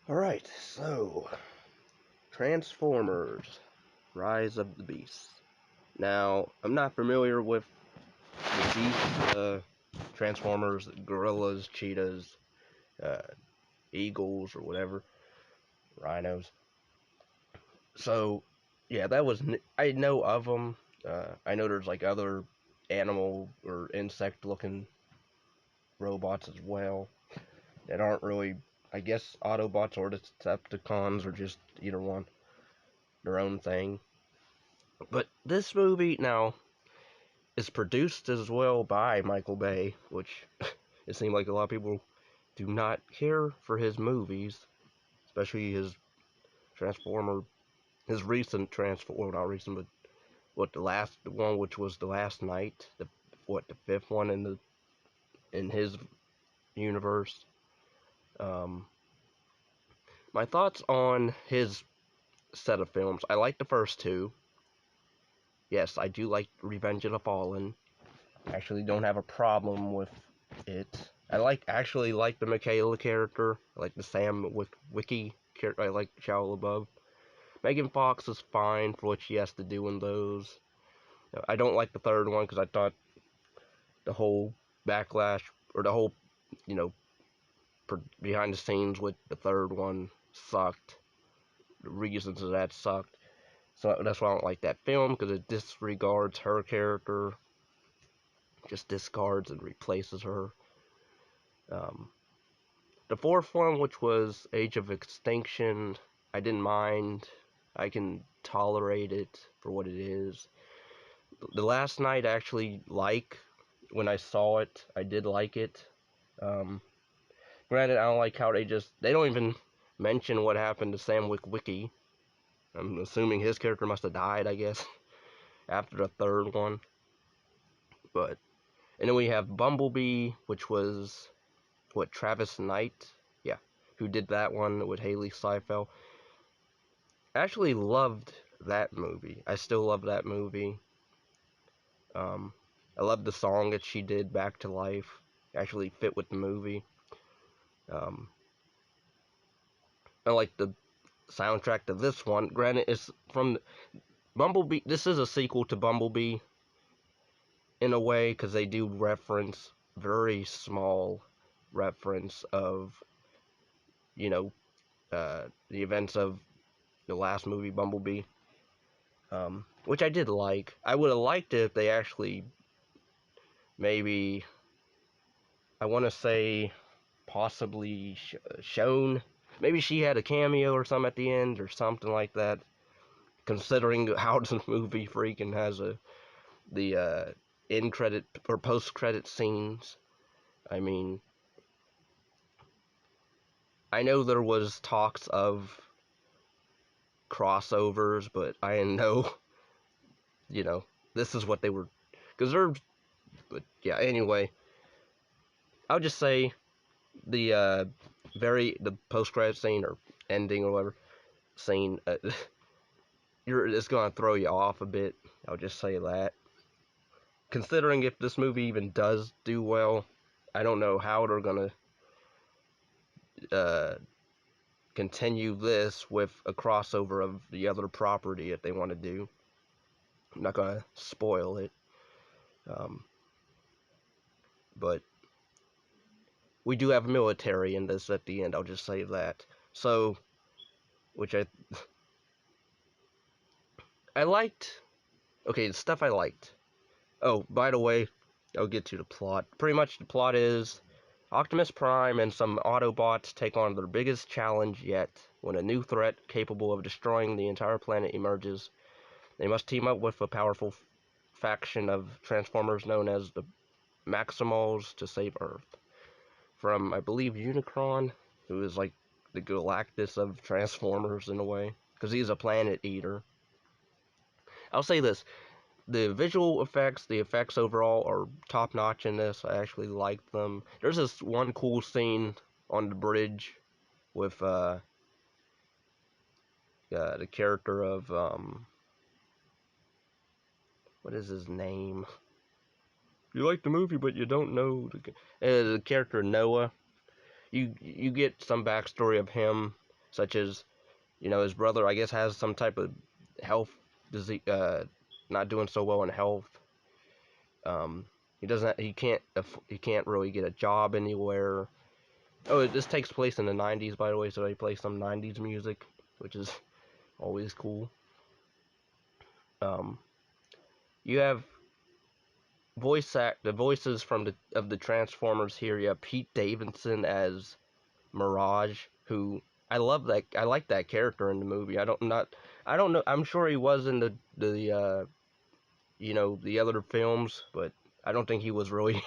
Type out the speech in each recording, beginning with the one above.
Alright, so Transformers Rise of the Beasts. Now, I'm not familiar with the beasts, Transformers, gorillas, cheetahs, uh, eagles, or whatever, rhinos. So, yeah, I know of them. I know there's like other animal or insect looking robots as well that aren't really, I guess, Autobots or Decepticons or just either one, their own thing. But this movie now is produced as well by Michael Bay, which it seemed like a lot of people do not care for his movies, especially his Transformer, his recent Transformer, not recent, but the last one, which was The Last Night, the fifth one in his universe. Um, my thoughts on his set of films. I like the first two. Yes, I do like Revenge of the Fallen. I actually don't have a problem with it. Actually like the Michaela character. I like the Sam Wiki character. I like Shia LaBeouf. Megan Fox is fine for what she has to do in those. I don't like the third one because I thought the whole backlash or the whole, you know, behind the scenes with the third one sucked. The reasons of that sucked. So that's why I don't like that film, because it disregards her character, just discards and replaces her. Um, the fourth one, which was Age of Extinction, I didn't mind. I can tolerate it for what it is. The Last Night, I actually like. When I saw it, I did like it. Granted, I don't like how they don't even mention what happened to Sam Witwicky. I'm assuming his character must have died, I guess, after the third one. But, and then we have Bumblebee, which was, Travis Knight? Yeah, who did that one with Haley Seifel. I actually loved that movie. I still love that movie. Um, I love the song that she did, Back to Life. It actually fit with the movie. Um, I like the soundtrack to this one. Granted, it's from Bumblebee. This is a sequel to Bumblebee in a way, because they do reference, very small reference of, the events of the last movie, Bumblebee. Which I did like. I would have liked it if they actually, maybe, I want to say, possibly shown. Maybe she had a cameo or something at the end or something like that. Considering how the movie freaking has the end credit or post credit scenes. I mean, I know there was talks of crossovers, but I didn't know, you know, this is what they were, because they're, but yeah, anyway, I'll just say the the post credit scene or ending or whatever scene, it's gonna throw you off a bit. I'll just say that. Considering if this movie even does do well, I don't know how they're gonna uh, continue this with a crossover of the other property if they want to do. I'm not gonna spoil it, um, but we do have military in this at the end. I'll just say that. So, which I liked. Okay, the stuff I liked. Oh, by the way, I'll get to the plot. Pretty much the plot is Optimus Prime and some Autobots take on their biggest challenge yet when a new threat capable of destroying the entire planet emerges. They must team up with a powerful faction of Transformers known as the Maximals to save Earth. From, I believe, Unicron, who is like the Galactus of Transformers in a way, because he's a planet eater. I'll say this. The visual effects, the effects overall are top notch in this. I actually like them. There's this one cool scene on the bridge with the character of what is his name? You like the movie, but you don't know the character Noah. You get some backstory of him. such as, his brother, I guess, has some type of health disease, not doing so well in health. He can't really get a job anywhere. Oh, this takes place in the 90s, by the way, so they play some 90s music, which is always cool. Um, you have the voices from the Transformers here. You have Pete Davidson as Mirage, who I love that. I like that character in the movie. I don't know. I'm sure he was in the other films, but I don't think he was really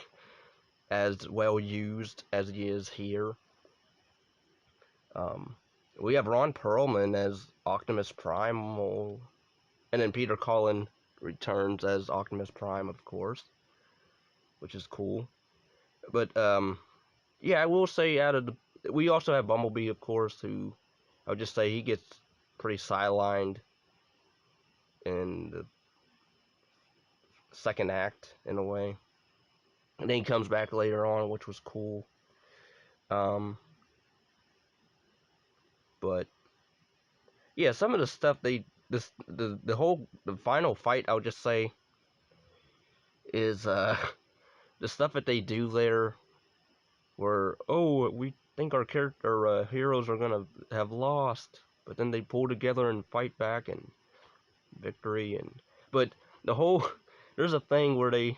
as well used as he is here. Um, we have Ron Perlman as Optimus Prime, and then Peter Cullen returns as Optimus Prime, of course, which is cool. But yeah, I will say we also have Bumblebee, of course, who I would just say he gets pretty sidelined in the second act in a way, and then he comes back later on, which was cool. But yeah, some of the stuff the final fight, I would just say, is the stuff that they do there, where we think our heroes are gonna have lost, but then they pull together and fight back and victory. But the whole there's a thing where they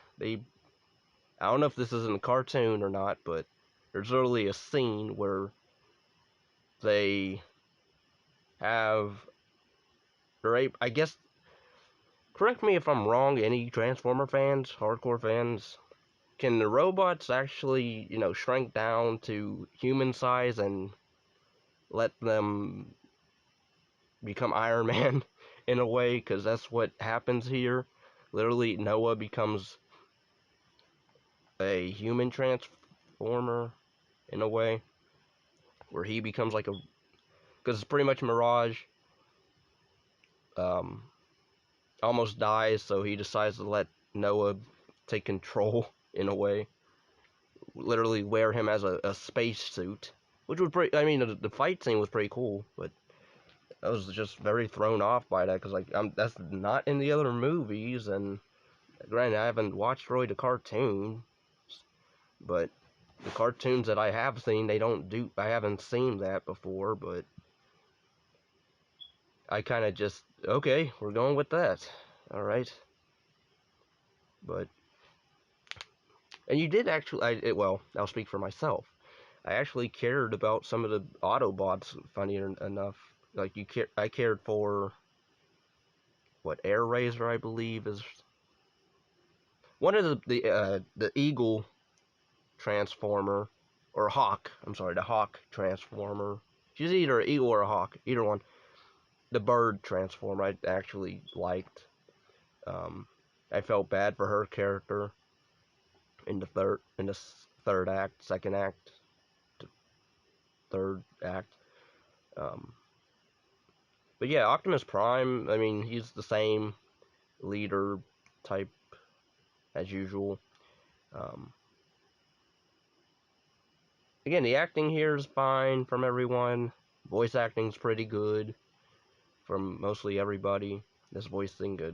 I don't know if this is in the cartoon or not, but there's literally a scene where they have I guess, correct me if I'm wrong, any Transformer fans, hardcore fans, can the robots actually, shrink down to human size and let them become Iron Man in a way? Because that's what happens here. Literally, Noah becomes a human transformer in a way, where he becomes like because it's pretty much Mirage. Um, almost dies, so he decides to let Noah take control in a way. Literally wear him as a space suit, which was pretty. I mean, the fight scene was pretty cool, but I was just very thrown off by that because that's not in the other movies. And granted, I haven't watched really the cartoon, but the cartoons that I have seen, they don't do. I haven't seen that before, but I kind of just okay, we're going with that. All right, but and you did actually. Well, I'll speak for myself. I actually cared about some of the Autobots. Funny enough, like I cared for what Air Razor, I believe, is one of the Eagle Transformer, or Hawk. I'm sorry, the Hawk Transformer. She's either an Eagle or a Hawk, either one. The Bird Transformer I actually liked. I felt bad for her character in the third act, second act, third act. Um, but yeah, Optimus Prime. I mean, he's the same leader type as usual. Um, Again, the acting here is fine from everyone. Voice acting's pretty good from mostly everybody that's voicing a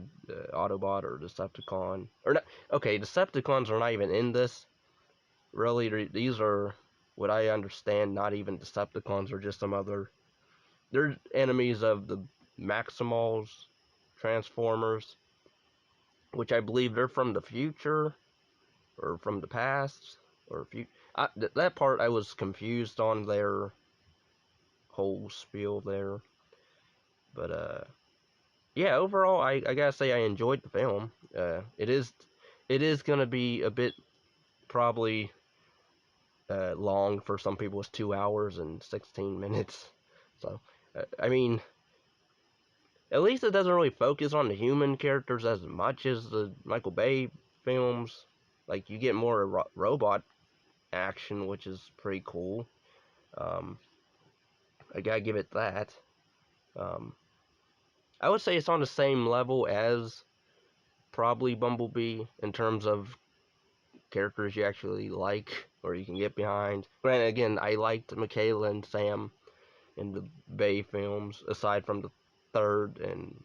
Autobot or Decepticon. Or not, okay, Decepticons are not even in this. Really, these are, what I understand, not even Decepticons, or just some other. They're enemies of the Maximals, Transformers, which I believe they're from the future or from the past or future. That part I was confused on their whole spiel there, but yeah. Overall, I gotta say I enjoyed the film. It is gonna be a bit probably long for some people. It's 2 hours and 16 minutes. So I mean, at least it doesn't really focus on the human characters as much as the Michael Bay films. Like, you get more robot action, which is pretty cool. Um, I gotta give it that. Um, I would say it's on the same level as probably Bumblebee in terms of characters you actually like or you can get behind. Granted, again, I liked Michaela and Sam in the Bay films, aside from the third. And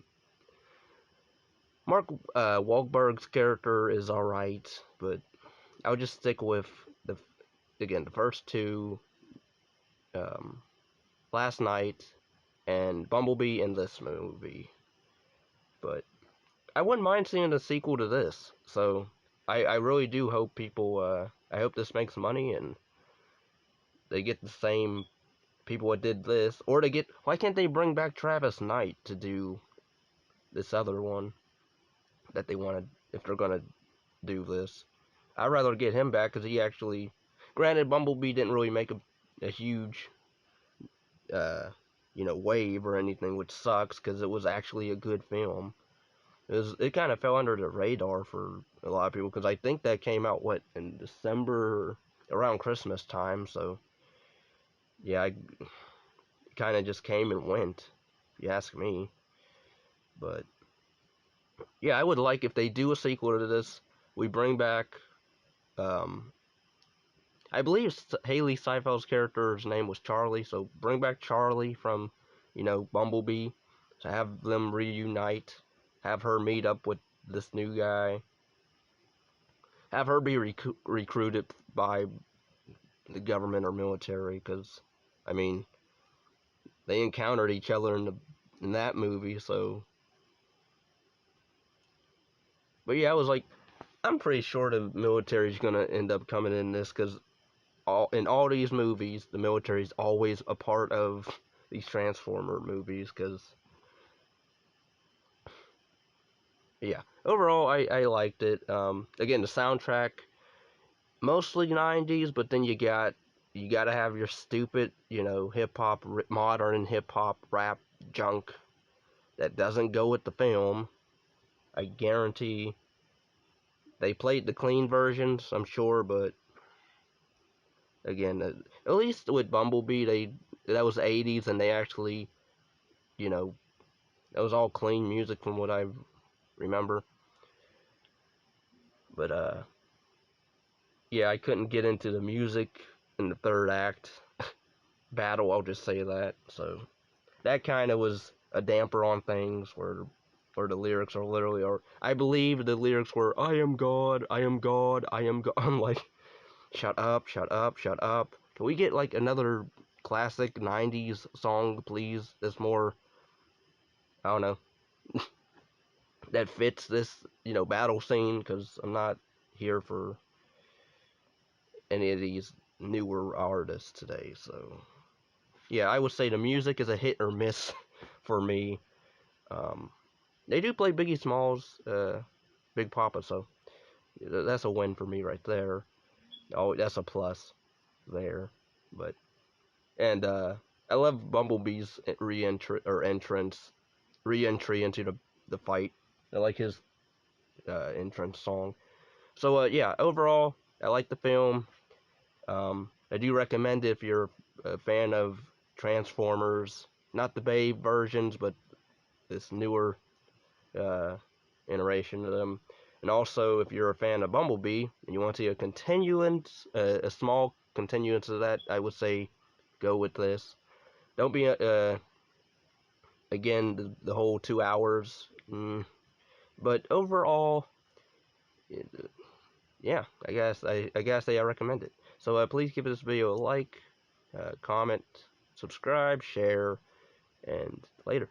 Mark Wahlberg's character is alright, but I would just stick with the the first two, um, Last Night and Bumblebee in this movie. But I wouldn't mind seeing a sequel to this. So I really do hope people. I hope this makes money and they get the same people that did this, or they get. Why can't they bring back Travis Knight to do this other one that they wanted? If they're gonna do this, I'd rather get him back because he actually. Granted, Bumblebee didn't really make a huge, uh, wave or anything, which sucks because it was actually a good film. It kind of fell under the radar for a lot of people because I think that came out in December around Christmas time. So yeah, I kind of just came and went, if you ask me. But yeah, I would like if they do a sequel to this, we bring back, um, I believe Haley Seifeld's character's name was Charlie, so bring back Charlie from, Bumblebee, to have them reunite, have her meet up with this new guy, have her be recruited by the government or military, because, I mean, they encountered each other in that movie, so. But yeah, I was like, I'm pretty sure the military's gonna end up coming in this, because in all these movies, the military's always a part of these Transformer movies, because, yeah, overall, I liked it. Again, the soundtrack, mostly 90s, but then you gotta have your stupid, hip-hop, modern hip-hop rap junk that doesn't go with the film. I guarantee they played the clean versions, I'm sure, but again, at least with Bumblebee, that was 80s, and they actually, you know, that was all clean music from what I remember. But yeah, I couldn't get into the music in the third act battle. I'll just say that. So that kind of was a damper on things, where the lyrics are literally, or I believe the lyrics were, "I am God, I am God, I am God." I'm like, shut up, shut up, shut up. Can we get like another classic 90s song, please? That's more, I don't know, that fits this, battle scene, because I'm not here for any of these newer artists today. So, yeah, I would say the music is a hit or miss for me. Um, they do play Biggie Smalls, Big Papa, so that's a win for me right there. Oh, that's a plus there. But and I love Bumblebee's re-entry into the fight. I like his entrance song. So yeah, overall, I like the film. I do recommend it if you're a fan of Transformers, not the Bay versions, but this newer uh, iteration of them. And also, if you're a fan of Bumblebee and you want to see a continuance, a small continuance of that, I would say go with this. Don't be again the whole 2 hours. But overall, yeah, I guess I recommend it. So please give this video a like, comment, subscribe, share, and later.